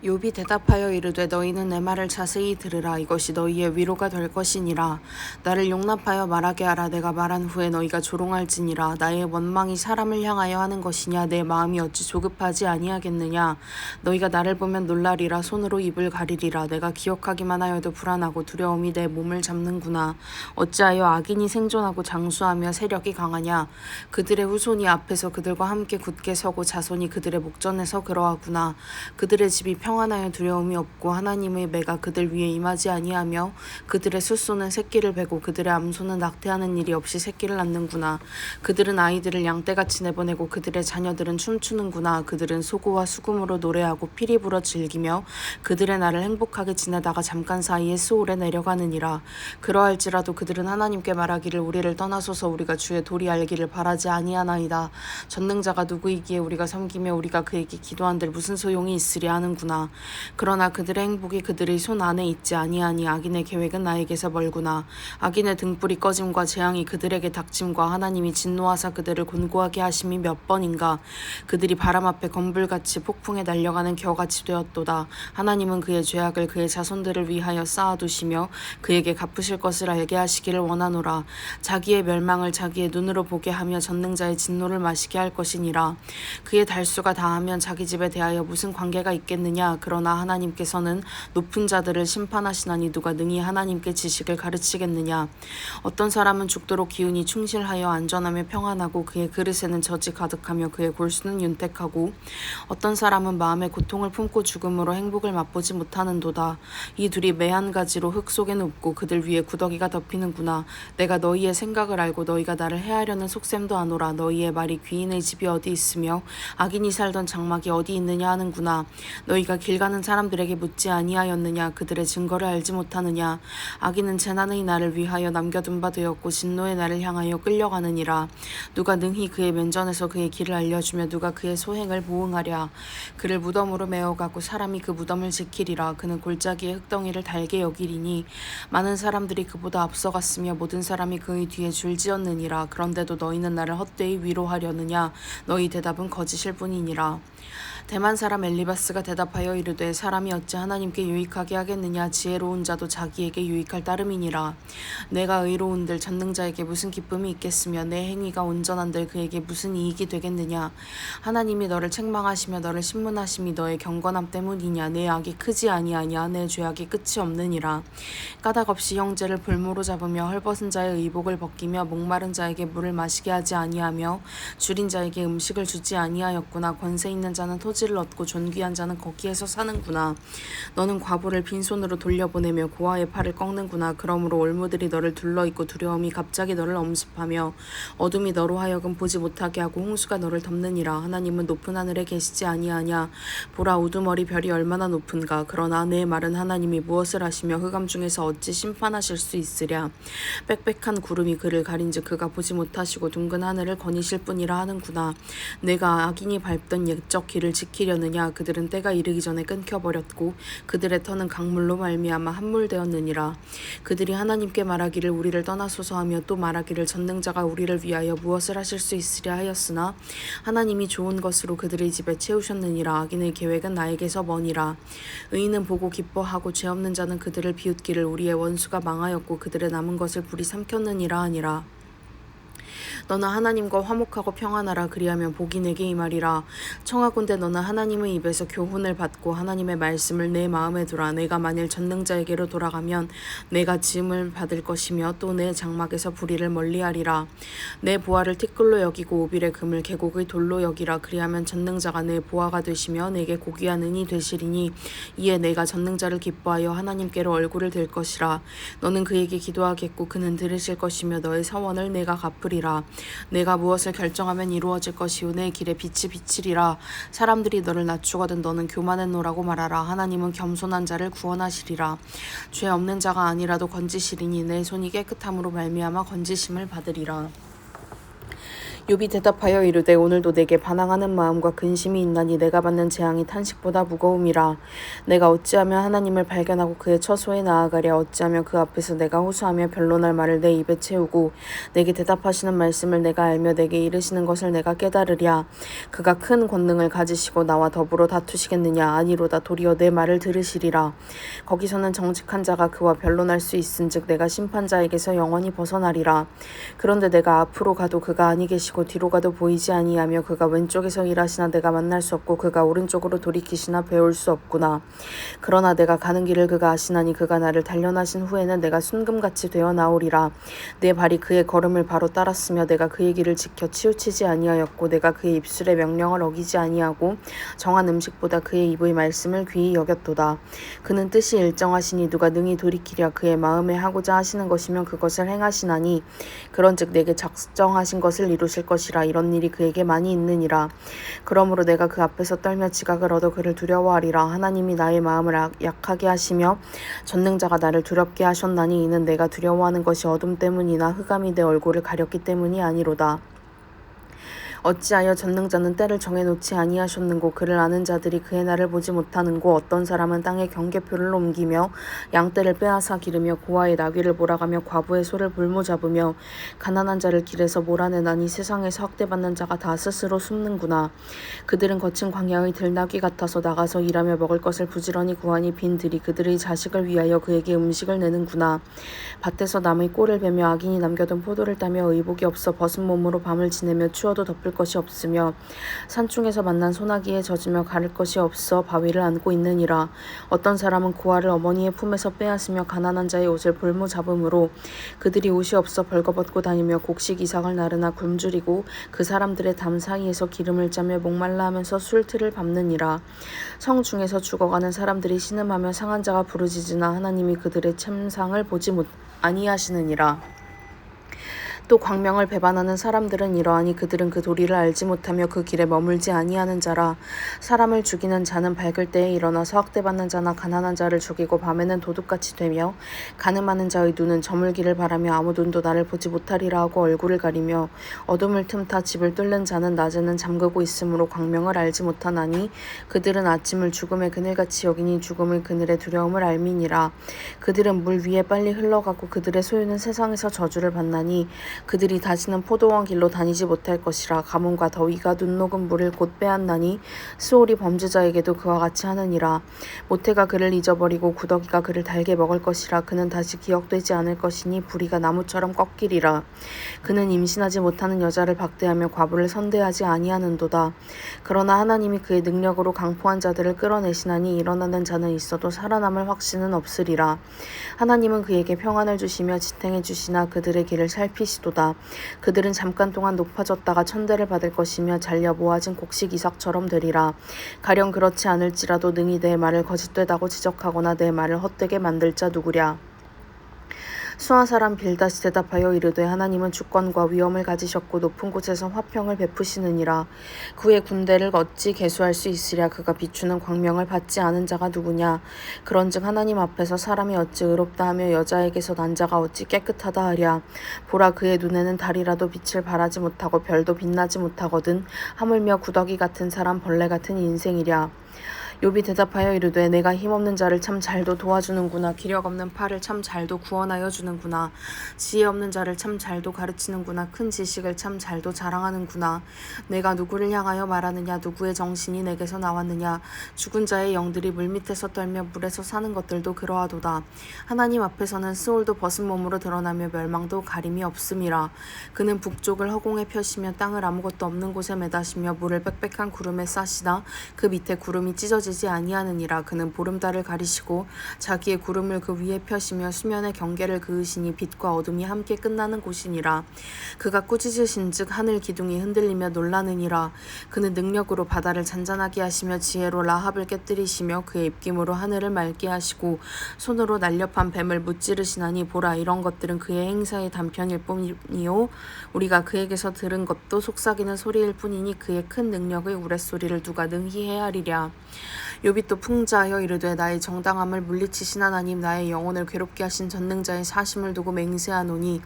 욥이 대답하여 이르되 너희는 내 말을 자세히 들으라. 이것이 너희의 위로가 될 것이니라. 나를 용납하여 말하게 하라. 내가 말한 후에 너희가 조롱할지니라. 나의 원망이 사람을 향하여 하는 것이냐? 내 마음이 어찌 조급하지 아니하겠느냐? 너희가 나를 보면 놀라리라. 손으로 입을 가리리라. 내가 기억하기만 하여도 불안하고 두려움이 내 몸을 잡는구나. 어찌하여 악인이 생존하고 장수하며 세력이 강하냐? 그들의 후손이 앞에서 그들과 함께 굳게 서고 자손이 그들의 목전에서 그러하구나. 그들의 집이 평안하여 두려움이 없고 하나님의 매가 그들 위에 임하지 아니하며 그들의 숫소는 새끼를 베고 그들의 암소는 낙태하는 일이 없이 새끼를 낳는구나. 그들은 아이들을 양떼같이 내보내고 그들의 자녀들은 춤추는구나. 그들은 소고와 수금으로 노래하고 피리 불어 즐기며 그들의 날을 행복하게 지내다가 잠깐 사이에 수올에 내려가느니라. 그러할지라도 그들은 하나님께 말하기를 우리를 떠나소서. 우리가 주의 도리 알기를 바라지 아니하나이다. 전능자가 누구이기에 우리가 섬기며 우리가 그에게 기도한들 무슨 소용이 있으랴 하는구나. 그러나 그들의 행복이 그들의 손 안에 있지 아니하니 악인의 계획은 나에게서 멀구나. 악인의 등불이 꺼짐과 재앙이 그들에게 닥침과 하나님이 진노하사 그들을 곤고하게 하심이 몇 번인가. 그들이 바람 앞에 건불같이 폭풍에 날려가는 겨같이 되었도다. 하나님은 그의 죄악을 그의 자손들을 위하여 쌓아두시며 그에게 갚으실 것을 알게 하시기를 원하노라. 자기의 멸망을 자기의 눈으로 보게 하며 전능자의 진노를 마시게 할 것이니라. 그의 달수가 다하면 자기 집에 대하여 무슨 관계가 있겠느냐? 그러나 하나님께서는 높은 자들을 심판하시나니 누가 능히 하나님께 지식을 가르치겠느냐? 어떤 사람은 죽도록 기운이 충실하여 안전하며 평안하고 그의 그릇에는 젖이 가득하며 그의 골수는 윤택하고 어떤 사람은 마음의 고통을 품고 죽음으로 행복을 맛보지 못하는도다. 이 둘이 매 한 가지로 흙 속에 눕고 그들 위에 구더기가 덮이는구나. 내가 너희의 생각을 알고 너희가 나를 해하려는 속셈도 아노라. 너희의 말이 귀인의 집이 어디 있으며 악인이 살던 장막이 어디 있느냐 하는구나. 너희가 길 가는 사람들에게 묻지 아니하였느냐? 그들의 증거를 알지 못하느냐? 악인은 재난의 날을 위하여 남겨둔 바 되었고 진노의 날을 향하여 끌려가느니라. 누가 능히 그의 면전에서 그의 길을 알려주며 누가 그의 소행을 보응하랴? 그를 무덤으로 메어가고 사람이 그 무덤을 지키리라. 그는 골짜기의 흙덩이를 달게 여기리니 많은 사람들이 그보다 앞서갔으며 모든 사람이 그의 뒤에 줄지었느니라. 그런데도 너희는 나를 헛되이 위로하려느냐? 너희 대답은 거짓일 뿐이니라. 대만 사람 엘리바스가 대답하여 이르되 사람이 어찌 하나님께 유익하게 하겠느냐? 지혜로운 자도 자기에게 유익할 따름이니라. 내가 의로운들 전능자에게 무슨 기쁨이 있겠으며 내 행위가 온전한들 그에게 무슨 이익이 되겠느냐? 하나님이 너를 책망하시며 너를 신문하심이 너의 경건함 때문이냐? 내 악이 크지 아니하냐? 내 죄악이 끝이 없느니라. 까닭 없이 형제를 볼모로 잡으며 헐벗은 자의 의복을 벗기며 목마른 자에게 물을 마시게 하지 아니하며 줄인 자에게 음식을 주지 아니하였구나. 권세 있는 자는 토지를 얻고 존귀한 자는 거기에서 사는구나. 너는 과부를 빈손으로 돌려보내며 고아의 팔을 꺾는구나. 그러므로 올무들이 너를 둘러있고 두려움이 갑자기 너를 엄습하며 어둠이 너로 하여금 보지 못하게 하고 홍수가 너를 덮느니라. 하나님은 높은 하늘에 계시지 아니하냐? 보라, 우두머리 별이 얼마나 높은가. 그러나 내 말은 하나님이 무엇을 하시며 흑암 중에서 어찌 심판하실 수 있으랴? 빽빽한 구름이 그를 가린즉 그가 보지 못하시고 둥근 하늘을 거니실 뿐이라 하는구나. 내가 악인이 밟던 옛적 길을 지키려느냐? 그들은 때가 이르기 전에 끊겨버렸고 그들의 터는 강물로 말미암아 함몰되었느니라. 그들이 하나님께 말하기를 우리를 떠나소서 하며 또 말하기를 전능자가 우리를 위하여 무엇을 하실 수 있으랴 하였으나 하나님이 좋은 것으로 그들의 집에 채우셨느니라. 악인의 계획은 나에게서 머니라. 의인은 보고 기뻐하고 죄 없는 자는 그들을 비웃기를 우리의 원수가 망하였고 그들의 남은 것을 불이 삼켰느니라 하니라. 너는 하나님과 화목하고 평안하라. 그리하면 복이 내게 임하리라. 청하건대 너는 하나님의 입에서 교훈을 받고 하나님의 말씀을 내 마음에 두라. 내가 만일 전능자에게로 돌아가면 내가 지음을 받을 것이며 또 내 장막에서 불의를 멀리하리라. 내 보화를 티끌로 여기고 오빌의 금을 계곡의 돌로 여기라. 그리하면 전능자가 내 보화가 되시며 내게 고귀한 은이 되시리니 이에 내가 전능자를 기뻐하여 하나님께로 얼굴을 들 것이라. 너는 그에게 기도하겠고 그는 들으실 것이며 너의 서원을 내가 갚으리라. 내가 무엇을 결정하면 이루어질 것이요 내 길에 빛이 비치리라. 사람들이 너를 낮추거든 너는 교만했노라고 말하라. 하나님은 겸손한 자를 구원하시리라. 죄 없는 자가 아니라도 건지시리니 내 손이 깨끗함으로 말미암아 건지심을 받으리라. 욥이 대답하여 이르되 오늘도 내게 반항하는 마음과 근심이 있나니 내가 받는 재앙이 탄식보다 무거움이라. 내가 어찌하면 하나님을 발견하고 그의 처소에 나아가랴. 어찌하면 그 앞에서 내가 호소하며 변론할 말을 내 입에 채우고 내게 대답하시는 말씀을 내가 알며 내게 이르시는 것을 내가 깨달으랴. 그가 큰 권능을 가지시고 나와 더불어 다투시겠느냐. 아니로다. 도리어 내 말을 들으시리라. 거기서는 정직한 자가 그와 변론할 수 있은즉 내가 심판자에게서 영원히 벗어나리라. 그런데 내가 앞으로 가도 그가 아니 계시고 뒤로 가도 보이지 아니하며 그가 왼쪽에서 일하시나 내가 만날 수 없고 그가 오른쪽으로 돌이키시나 배울 수 없구나. 그러나 내가 가는 길을 그가 아시나니 그가 나를 단련하신 후에는 내가 순금같이 되어 나오리라. 내 발이 그의 걸음을 바로 따랐으며 내가 그의 길을 지켜 치우치지 아니하였고 내가 그의 입술의 명령을 어기지 아니하고 정한 음식보다 그의 입의 말씀을 귀히 여겼도다. 그는 뜻이 일정하시니 누가 능히 돌이키랴. 그의 마음에 하고자 하시는 것이면 그것을 행하시나니 그런즉 내게 작정하신 것을 이루실 것이라. 이런 일이 그에게 많이 있느니라. 그러므로 내가 그 앞에서 떨며 지각을 얻어 그를 두려워하리라. 하나님이 나의 마음을 약하게 하시며 전능자가 나를 두렵게 하셨나니 이는 내가 두려워하는 것이 어둠 때문이나 흑암이 내 얼굴을 가렸기 때문이 아니로다. 어찌하여 전능자는 때를 정해놓지 아니하셨는고 그를 아는 자들이 그의 날을 보지 못하는고 어떤 사람은 땅에 경계표를 옮기며 양떼를 빼앗아 기르며 고아의 나귀를 몰아가며 과부의 소를 볼모잡으며 가난한 자를 길에서 몰아내나니 세상에서 학대받는 자가 다 스스로 숨는구나. 그들은 거친 광야의 들나귀 같아서 나가서 일하며 먹을 것을 부지런히 구하니 빈들이 그들의 자식을 위하여 그에게 음식을 내는구나. 밭에서 남의 꼴을 베며 악인이 남겨둔 포도를 따며 의복이 없어 벗은 몸으로 밤을 지내며 추워도 덮을 것이 없으며 산중에서 만난 소나기에 젖으며 가릴 것이 없어 바위를 안고 있느니라. 어떤 사람은 고아를 어머니의 품에서 빼앗으며 가난한 자의 옷을 볼모 잡음으로 그들이 옷이 없어 벌거벗고 다니며 곡식 이삭을 나르나 굶주리고 그 사람들의 담 사이에서 기름을 짜며 목말라 하면서 술틀을 밟느니라. 성 중에서 죽어가는 사람들이 신음하며 상한 자가 부르짖으나 하나님이 그들의 참상을 보지 아니하시느니라. 또 광명을 배반하는 사람들은 이러하니 그들은 그 도리를 알지 못하며 그 길에 머물지 아니하는 자라. 사람을 죽이는 자는 밝을 때에 일어나서 학대받는 자나 가난한 자를 죽이고 밤에는 도둑같이 되며 간음하는 자의 눈은 저물기를 바라며 아무 눈도 나를 보지 못하리라 하고 얼굴을 가리며 어둠을 틈타 집을 뚫는 자는 낮에는 잠그고 있으므로 광명을 알지 못하나니 그들은 아침을 죽음의 그늘같이 여기니 죽음의 그늘의 두려움을 알미니라. 그들은 물 위에 빨리 흘러가고 그들의 소유는 세상에서 저주를 받나니 그들이 다시는 포도원 길로 다니지 못할 것이라. 가뭄과 더위가 눈 녹은 물을 곧 빼앗나니 수올이 범죄자에게도 그와 같이 하느니라. 모태가 그를 잊어버리고 구더기가 그를 달게 먹을 것이라. 그는 다시 기억되지 않을 것이니 부리가 나무처럼 꺾이리라. 그는 임신하지 못하는 여자를 박대하며 과부를 선대하지 아니하는도다. 그러나 하나님이 그의 능력으로 강포한 자들을 끌어내시나니 일어나는 자는 있어도 살아남을 확신은 없으리라. 하나님은 그에게 평안을 주시며 지탱해 주시나 그들의 길을 살피시도다. 그들은 잠깐 동안 높아졌다가 천대를 받을 것이며 잘려 모아진 곡식 이삭처럼 되리라. 가령 그렇지 않을지라도 능히 내 말을 거짓되다고 지적하거나 내 말을 헛되게 만들 자 누구랴. 수아 사람 빌닷이 대답하여 이르되 하나님은 주권과 위엄을 가지셨고 높은 곳에서 화평을 베푸시느니라. 그의 군대를 어찌 계수할 수 있으랴. 그가 비추는 광명을 받지 않은 자가 누구냐. 그런즉 하나님 앞에서 사람이 어찌 의롭다 하며 여자에게서 난 자가 어찌 깨끗하다 하랴. 보라, 그의 눈에는 달이라도 빛을 발하지 못하고 별도 빛나지 못하거든. 하물며 구더기 같은 사람 벌레 같은 인생이랴. 욥이 대답하여 이르되 내가 힘없는 자를 참 잘도 도와주는구나. 기력 없는 팔을 참 잘도 구원하여 주는구나. 지혜 없는 자를 참 잘도 가르치는구나. 큰 지식을 참 잘도 자랑하는구나. 내가 누구를 향하여 말하느냐. 누구의 정신이 내게서 나왔느냐. 죽은 자의 영들이 물밑에서 떨며 물에서 사는 것들도 그러하도다. 하나님 앞에서는 스올도 벗은 몸으로 드러나며 멸망도 가림이 없음이라. 그는 북쪽을 허공에 펴시며 땅을 아무것도 없는 곳에 매다시며 물을 빽빽한 구름에 싸시나 그 밑에 구름이 찢어지지 아니하느니라. 그는 보름달을 가리시고 자기의 구름을 그 위에 펴시며 수면의 경계를 그으시니 빛과 어둠이 함께 끝나는 곳이니라. 그가 꾸짖으신즉 하늘 기둥이 흔들리며 놀라느니라. 그는 능력으로 바다를 잔잔하게 하시며 지혜로 라합을 깨뜨리시며 그의 입김으로 하늘을 맑게 하시고 손으로 날렵한 뱀을 무찌르시나니 보라, 이런 것들은 그의 행사의 단편일 뿐이요 우리가 그에게서 들은 것도 속삭이는 소리일 뿐이니 그의 큰 능력의 우레소리를 누가 능히 헤아리랴. 욥이 또 풍자하여 이르되 나의 정당함을 물리치신 하나님, 나의 영혼을 괴롭게 하신 전능자의 사심을 두고 맹세하노니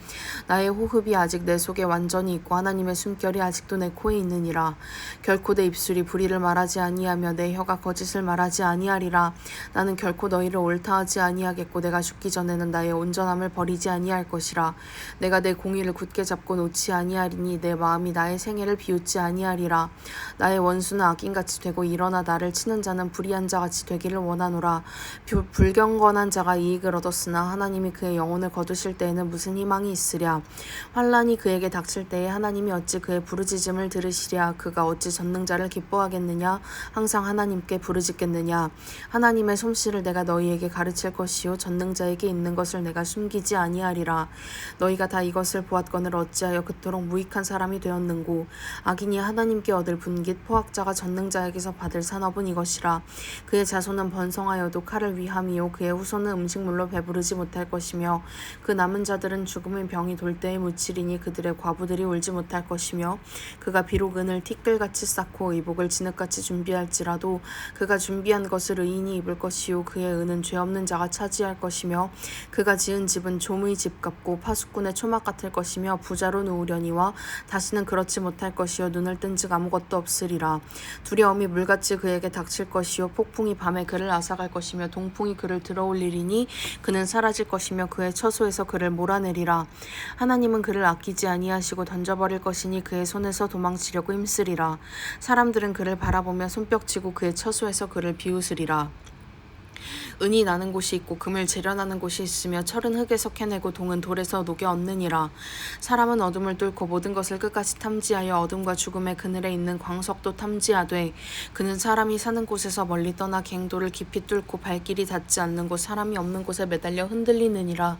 나의 호흡이 아직 내 속에 완전히 있고 하나님의 숨결이 아직도 내 코에 있느니라. 결코 내 입술이 불의를 말하지 아니하며 내 혀가 거짓을 말하지 아니하리라. 나는 결코 너희를 옳다하지 아니하겠고 내가 죽기 전에는 나의 온전함을 버리지 아니할 것이라. 내가 내 공의를 굳게 잡고 놓지 아니하리니 내 마음이 나의 생애를 비웃지 아니하리라. 나의 원수는 악인같이 되고 일어나 나를 치는 자는 불의한 자같이 되기를 원하노라. 불경건한 자가 이익을 얻었으나 하나님이 그의 영혼을 거두실 때에는 무슨 희망이 있으랴. 환난이 그에게 닥칠 때에 하나님이 어찌 그의 부르짖음을 들으시랴. 그가 어찌 전능자를 기뻐하겠느냐. 항상 하나님께 부르짖겠느냐. 하나님의 솜씨를 내가 너희에게 가르칠 것이요 전능자에게 있는 것을 내가 숨기지 아니하리라. 너희가 다 이것을 보았거늘 어찌하여 그토록 무익한 사람이 되었는고. 악인이 하나님께 얻을 분깃, 포악자가 전능자에게서 받을 산업은 이것이라. 그의 자손은 번성하여도 칼을 위함이요 그의 후손은 음식물로 배부르지 못할 것이며 그 남은 자들은 죽음의 병이 돌 때에 묻히리니 그들의 과부들이 울지 못할 것이며 그가 비록 은을 티끌같이 쌓고 의복을 진흙같이 준비할지라도 그가 준비한 것을 의인이 입을 것이요 그의 은은 죄 없는 자가 차지할 것이며 그가 지은 집은 좀의 집 같고 파수꾼의 초막 같을 것이며 부자로 누우려니와 다시는 그렇지 못할 것이요 눈을 뜬즉 아무것도 없으리라. 두려움이 물같이 그에게 닥칠 것이요 폭풍이 밤에 그를 앗아갈 것이며 동풍이 그를 들어올리리니 그는 사라질 것이며 그의 처소에서 그를 몰아내리라. 하나님은 그를 아끼지 아니하시고 던져버릴 것이니 그의 손에서 도망치려고 힘쓰리라. 사람들은 그를 바라보며 손뼉치고 그의 처소에서 그를 비웃으리라. 은이 나는 곳이 있고 금을 재련하는 곳이 있으며 철은 흙에서 캐내고 동은 돌에서 녹여 얻느니라. 사람은 어둠을 뚫고 모든 것을 끝까지 탐지하여 어둠과 죽음의 그늘에 있는 광석도 탐지하되 그는 사람이 사는 곳에서 멀리 떠나 갱도를 깊이 뚫고 발길이 닿지 않는 곳 사람이 없는 곳에 매달려 흔들리느니라.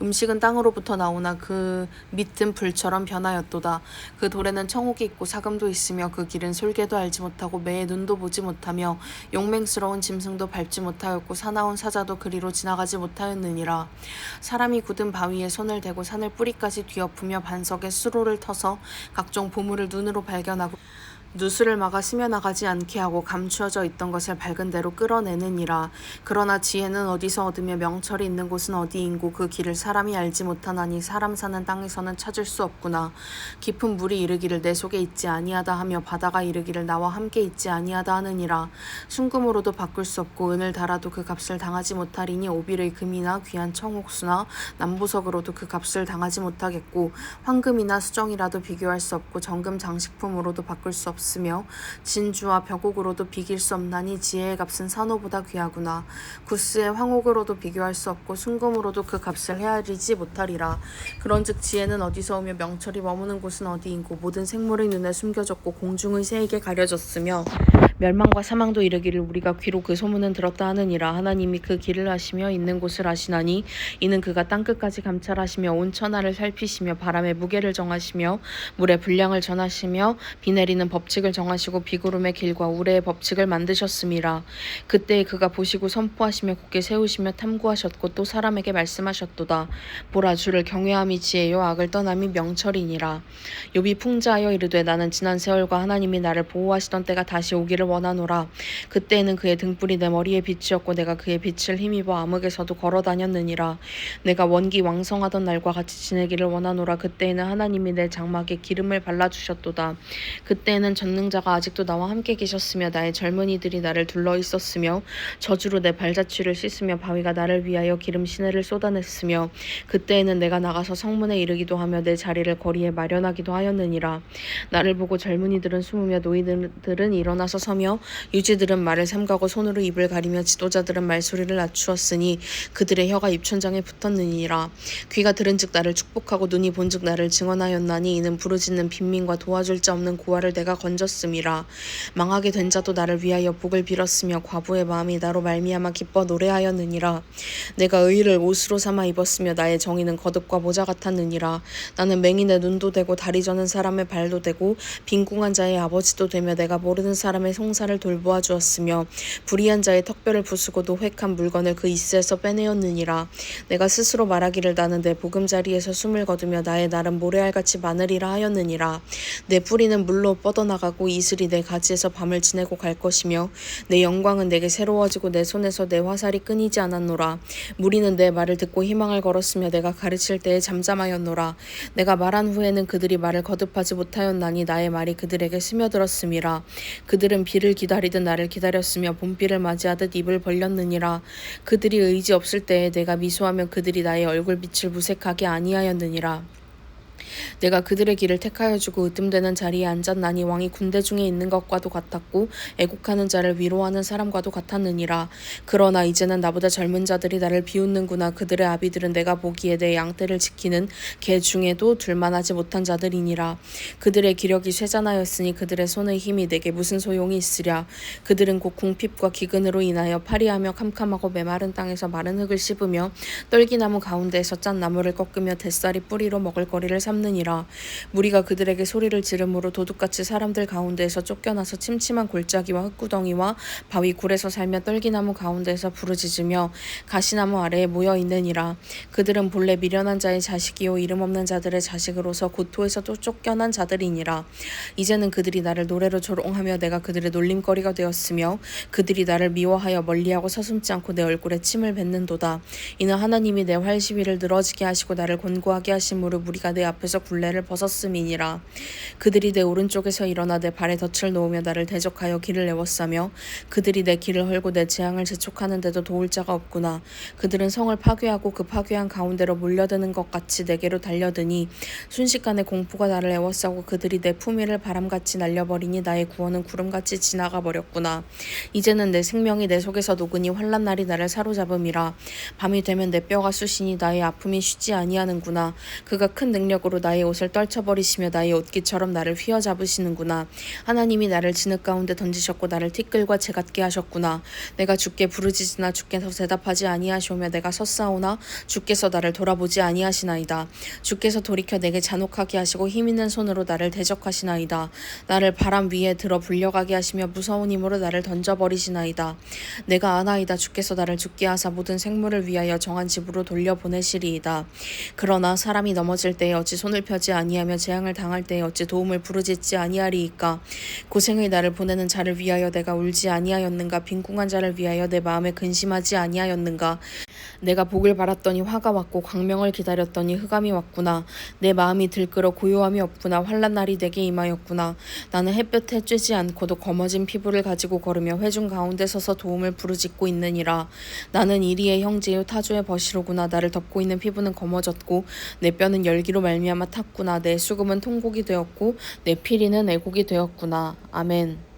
음식은 땅으로부터 나오나 그 밑은 불처럼 변하였도다. 그 돌에는 청옥이 있고 사금도 있으며 그 길은 솔개도 알지 못하고 매의 눈도 보지 못하며 용맹스러운 짐승도 밟지 못하였고 사나운 사자도 그리로 지나가지 못하였느니라. 사람이 굳은 바위에 손을 대고 산을 뿌리까지 뒤엎으며 반석에 수로를 터서 각종 보물을 눈으로 발견하고 누수를 막아 스며나가지 않게 하고 감추어져 있던 것을 밝은 대로 끌어내느니라. 그러나 지혜는 어디서 얻으며 명철이 있는 곳은 어디인고 그 길을 사람이 알지 못하나니 사람 사는 땅에서는 찾을 수 없구나. 깊은 물이 이르기를 내 속에 있지 아니하다 하며 바다가 이르기를 나와 함께 있지 아니하다 하느니라. 순금으로도 바꿀 수 없고 은을 달아도 그 값을 당하지 못하리니 오빌의 금이나 귀한 청옥수나 남보석으로도 그 값을 당하지 못하겠고 황금이나 수정이라도 비교할 수 없고 정금 장식품으로도 바꿀 수 없으며 진주와 벽옥으로도 비길 수 없나니 지혜의 값은 산호보다 귀하구나. 구스의 황옥으로도 비교할 수 없고 순금으로도 그 값을 헤아리지 못하리라. 그런즉 지혜는 어디서 오며 명철이 머무는 곳은 어디인고 모든 생물의 눈에 숨겨졌고 공중의 새에게 가려졌으며 멸망과 사망도 이르기를 우리가 귀로 그 소문은 들었다 하느니라. 하나님이 그 길을 아시며 있는 곳을 아시나니 이는 그가 땅끝까지 감찰하시며 온 천하를 살피시며 바람의 무게를 정하시며 물의 분량을 전하시며 비 내리는 법칙을 정하시고 비구름의 길과 우레의 법칙을 만드셨음이라. 그때에 그가 보시고 선포하시며 굳게 세우시며 탐구하셨고 또 사람에게 말씀하셨도다. 보라, 주를 경외함이 지혜요 악을 떠남이 명철이니라. 욥이 풍자하여 이르되 나는 지난 세월과 하나님이 나를 보호하시던 때가 다시 오기를 원하노라. 그때에는 그의 등불이 내 머리에 빛이었고 내가 그의 빛을 힘입어 암흑에서도 걸어 다녔느니라. 내가 원기 왕성하던 날과 같이 지내기를 원하노라. 그때에는 하나님이 내 장막에 기름을 발라주셨도다. 그때에는 전능자가 아직도 나와 함께 계셨으며 나의 젊은이들이 나를 둘러 있었으며 저주로 내 발자취를 씻으며 바위가 나를 위하여 기름 시내를 쏟아냈으며 그때에는 내가 나가서 성문에 이르기도 하며 내 자리를 거리에 마련하기도 하였느니라. 나를 보고 젊은이들은 숨으며 노인들은 일어나서 서며 유지들은 말을 삼가고 손으로 입을 가리며 지도자들은 말소리를 낮추었으니 그들의 혀가 입천장에 붙었느니라. 귀가 들은즉 나를 축복하고 눈이 본즉 나를 증언하였나니 이는 부르짖는 빈민과 도와줄 자 없는 고아를 내가 건졌음이라. 망하게 된 자도 나를 위하여 복을 빌었으며 과부의 마음이 나로 말미암아 기뻐 노래하였느니라. 내가 의를 옷으로 삼아 입었으며 나의 정의는 거듭과 모자 같았느니라. 나는 맹인의 눈도 되고 다리 저는 사람의 발도 되고 빈궁한 자의 아버지도 되며 내가 모르는 사람의 형사를 돌보아 주었으며 불의한 자의 턱뼈를 부수고 노획한 물건을 그 이스에서 빼내었느니라. 내가 스스로 말하기를 나는 내 보금자리에서 숨을 거두며 나의 날은 모래알같이 많으리라 하였느니라. 내 뿌리는 물로 뻗어나가고 이슬이 내 가지에서 밤을 지내고 갈 것이며 내 영광은 내게 새로워지고 내 손에서 내 화살이 끊이지 않았노라. 무리는 내 말을 듣고 희망을 걸었으며 내가 가르칠 때에 잠잠하였노라. 내가 말한 후에는 그들이 말을 거듭하지 못하였나니 나의 말이 그들에게 스며들었음이라. 그들은 비를 기다리듯 나를 기다렸으며 봄비를 맞이하듯 입을 벌렸느니라. 그들이 의지 없을 때에 내가 미소하면 그들이 나의 얼굴빛을 무색하게 아니하였느니라. 내가 그들의 길을 택하여 주고 으뜸되는 자리에 앉았나니 왕이 군대 중에 있는 것과도 같았고 애국하는 자를 위로하는 사람과도 같았느니라. 그러나 이제는 나보다 젊은 자들이 나를 비웃는구나. 그들의 아비들은 내가 보기에 내 양떼를 지키는 개 중에도 둘만하지 못한 자들이니라. 그들의 기력이 쇠잔하였으니 그들의 손의 힘이 내게 무슨 소용이 있으랴. 그들은 곧 궁핍과 기근으로 인하여 파리하며 캄캄하고 메마른 땅에서 마른 흙을 씹으며 떨기나무 가운데에서 짠 나무를 꺾으며 뱃살이 뿌리로 먹을거리를 삼느니라. 무리가 그들에게 소리를 지르므로 도둑같이 사람들 가운데에서 쫓겨나서 침침한 골짜기와 흙구덩이와 바위 굴에서 살며 떨기나무 가운데에서 부르짖으며 가시나무 아래에 모여 있느니라. 그들은 본래 미련한 자의 자식이요 이름 없는 자들의 자식으로서 고토에서 또 쫓겨난 자들이니라. 이제는 그들이 나를 노래로 조롱하며 내가 그들의 놀림거리가 되었으며 그들이 나를 미워하여 멀리하고 서슴지 않고 내 얼굴에 침을 뱉는도다. 이는 하나님이 내 활시위를 늘어지게 하시고 나를 곤고하게 하심으로 무리가 내 앞에서 굴레를 벗었음이니라. 그들이 내 오른쪽에서 일어나 내 발에 덫을 놓으며 나를 대적하여 길을 내웠사며 그들이 내 길을 헐고 내 재앙을 재촉하는데도 도울 자가 없구나. 그들은 성을 파괴하고 그 파괴한 가운데로 몰려드는 것 같이 내게로 달려드니 순식간에 공포가 나를 에워싸고 그들이 내 품위를 바람같이 날려버리니 나의 구원은 구름같이 지나가 버렸구나. 이제는 내 생명이 내 속에서 녹으니 환난 날이 나를 사로잡음이라. 밤이 되면 내 뼈가 쑤시니 나의 아픔이 쉬지 아니하는구나. 그가 큰 능력으로 나의 옷을 떨쳐버리시며 나의 옷깃처럼 나를 휘어잡으시는구나. 하나님이 나를 진흙 가운데 던지셨고 나를 티끌과 재같게 하셨구나. 내가 주께 부르짖으나 주께서 대답하지 아니하시오며 내가 섰사오나 주께서 나를 돌아보지 아니하시나이다. 주께서 돌이켜 내게 잔혹하게 하시고 힘있는 손으로 나를 대적하시나이다. 나를 바람 위에 들어 불려가게 하시며 무서운 힘으로 나를 던져버리시나이다. 내가 아나이다. 주께서 나를 죽게 하사 모든 생물을 위하여 정한 집으로 돌려보내시리이다. 그러나 사람이 넘어질 때에 어찌 손을 펴지 아니하며 재앙을 당할 때에 어찌 도움을 부르짖지 아니하리이까. 고생의 나를 보내는 자를 위하여 내가 울지 아니하였는가. 빈궁한 자를 위하여 내 마음에 근심하지 아니하였는가. 내가 복을 바랐더니 화가 왔고 광명을 기다렸더니 흑암이 왔구나. 내 마음이 들끓어 고요함이 없구나. 환난 날이 내게 임하였구나. 나는 햇볕에 쬐지 않고도 검어진 피부를 가지고 걸으며 회중 가운데 서서 도움을 부르짖고 있느니라. 나는 이리의 형제요 타조의 벗이로구나. 나를 덮고 있는 피부는 검어졌고 내 뼈는 열기로 말미암아 탔구나. 내 수금은 통곡이 되었고 내 피리는 애곡이 되었구나. 아멘.